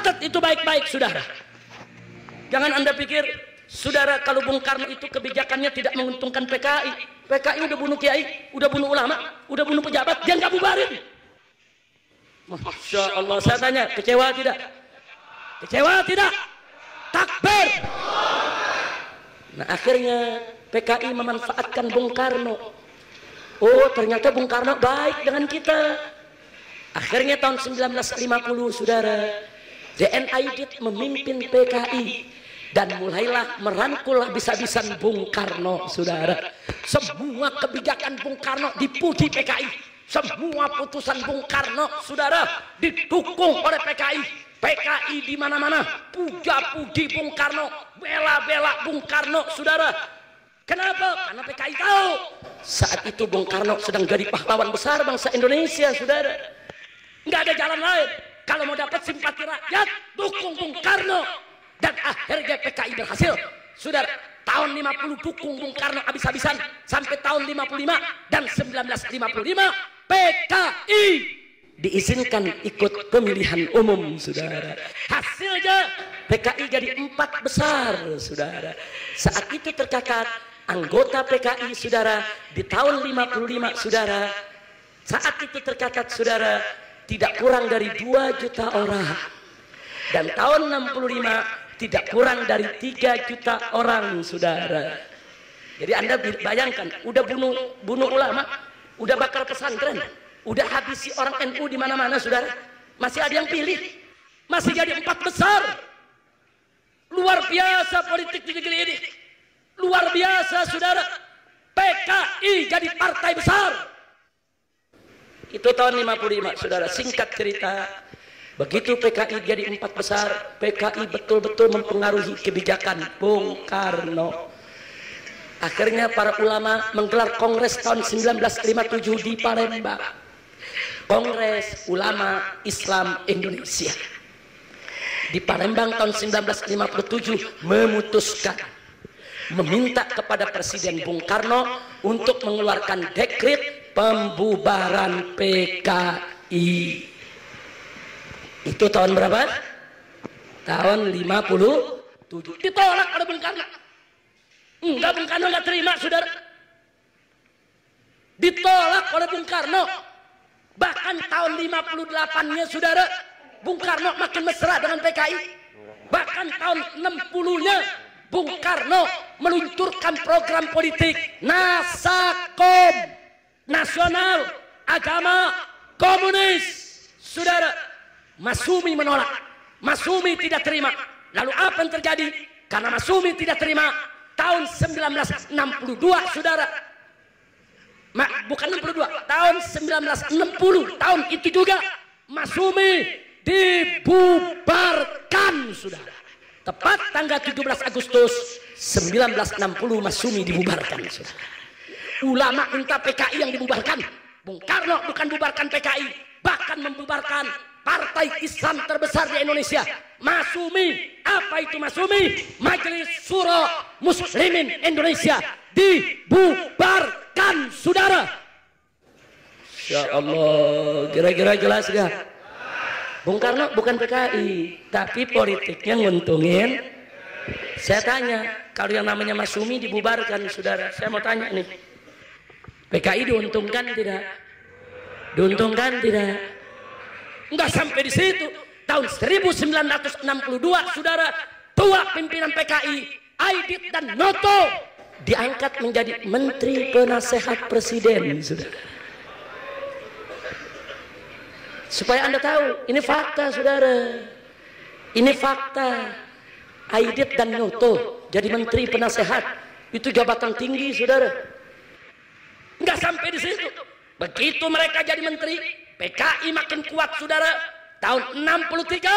Catat itu baik-baik, saudara. Jangan Anda pikir, saudara, kalau Bung Karno itu kebijakannya tidak menguntungkan PKI. PKI udah bunuh kiai, udah bunuh ulama, udah bunuh pejabat, dia nggak bubarin. Masya Allah, saya tanya, kecewa tidak? Kecewa tidak? Takbir. Nah, akhirnya PKI memanfaatkan Bung Karno. Oh, ternyata Bung Karno baik dengan kita. Akhirnya tahun 1950, saudara, DN Aidit memimpin PKI dan mulailah merangkul habis-habisan Bung Karno, saudara. Semua kebijakan Bung Karno dipuji PKI. Semua putusan Bung Karno, saudara, didukung oleh PKI. PKI di mana-mana puja-puji Bung Karno, bela-bela Bung Karno, saudara. Kenapa? Karena PKI tahu saat itu Bung Karno sedang jadi pahlawan besar bangsa Indonesia, saudara. Nggak ada jalan lain. Kalau mau dapat simpati rakyat, dukung Bung Karno. Dan akhirnya PKI berhasil, saudara. Tahun 50 dukung Bung Karno habis-habisan sampai tahun 55, dan 1955 PKI diizinkan ikut pemilihan umum, saudara. Hasilnya PKI jadi 4 besar, saudara. Saat itu tercatat anggota PKI, saudara, di tahun 55, saudara. Saat itu tercatat, saudara, tidak kurang dari 2 juta orang. Dan tahun 65 tidak kurang dari 3 juta orang, saudara. Jadi Anda bayangkan, udah bunuh ulama, udah bakar pesantren, udah habisi orang NU di mana-mana, saudara. Masih ada yang pilih, masih jadi 4 besar. Luar biasa politik di negeri ini, luar biasa, saudara. PKI jadi partai besar. Itu tahun 55, saudara. Singkat cerita, begitu PKI jadi 4 besar, PKI betul-betul mempengaruhi kebijakan Bung Karno. Akhirnya para ulama menggelar kongres tahun 1957 di Palembang. Kongres Ulama Islam Indonesia. Di Palembang tahun 1957 memutuskan, meminta kepada Presiden Bung Karno untuk mengeluarkan dekret pembubaran PKI. Itu tahun berapa? Tahun 57. Ditolak oleh Bung Karno. Enggak, Bung Karno enggak terima, saudara. Ditolak oleh Bung Karno. Bahkan tahun 58-nya, saudara, Bung Karno makin mesra dengan PKI. Bahkan tahun 60-nya Bung Karno meluncurkan program politik Nasakom, Nasional Agama Komunis, saudara. Masumi menolak, Masumi tidak terima. Lalu apa yang terjadi? Karena Masumi tidak terima, tahun 1962, saudara, bukan 62, tahun 1960, tahun itu juga Masumi dibubarkan, saudara. Tepat tanggal 17 Agustus 1960 Masumi dibubarkan, saudara. Ulama minta PKI yang dibubarkan. Bung Karno bukan bubarkan PKI, bahkan membubarkan partai Islam terbesar di Indonesia, Masumi. Apa itu Masumi? Majelis Syuro Muslimin Indonesia dibubarkan, saudara. Ya Allah, kira-kira jelas gak? Bung Karno bukan PKI, tapi politiknya nguntungin. Saya tanya, kalau yang namanya Masumi dibubarkan, saudara, saya mau tanya nih, PKI diuntungkan tidak? Diuntungkan tidak? Enggak sampai di situ. Tahun 1962, saudara, tua pimpinan PKI, Aidit dan Noto, diangkat menjadi Menteri Penasehat Presiden, saudara. Supaya Anda tahu, ini fakta, saudara. Ini fakta. Aidit dan Noto jadi Menteri Penasehat, itu jabatan tinggi, saudara. Enggak sampai di situ. Begitu mereka jadi menteri, PKI makin kuat, saudara. Tahun 63,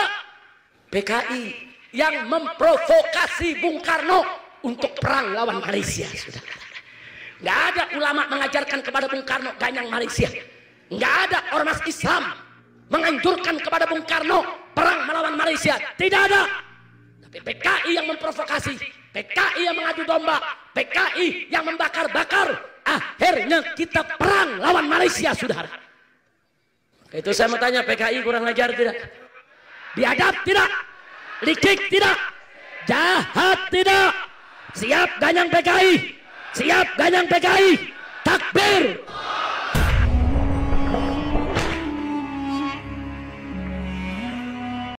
PKI yang memprovokasi Bung Karno untuk perang lawan Malaysia, saudara. Nggak ada ulama mengajarkan kepada Bung Karno ganyang Malaysia. Nggak ada ormas Islam menganjurkan kepada Bung Karno perang melawan Malaysia. Tidak ada. Tapi PKI yang memprovokasi, PKI yang mengadu domba, PKI yang membakar-bakar. Akhirnya kita perang lawan Malaysia, saudara. Itu saya mau tanya, PKI kurang ajar tidak? Biadab tidak, licik tidak, jahat tidak. Siap ganyang PKI, siap ganyang PKI. Takbir.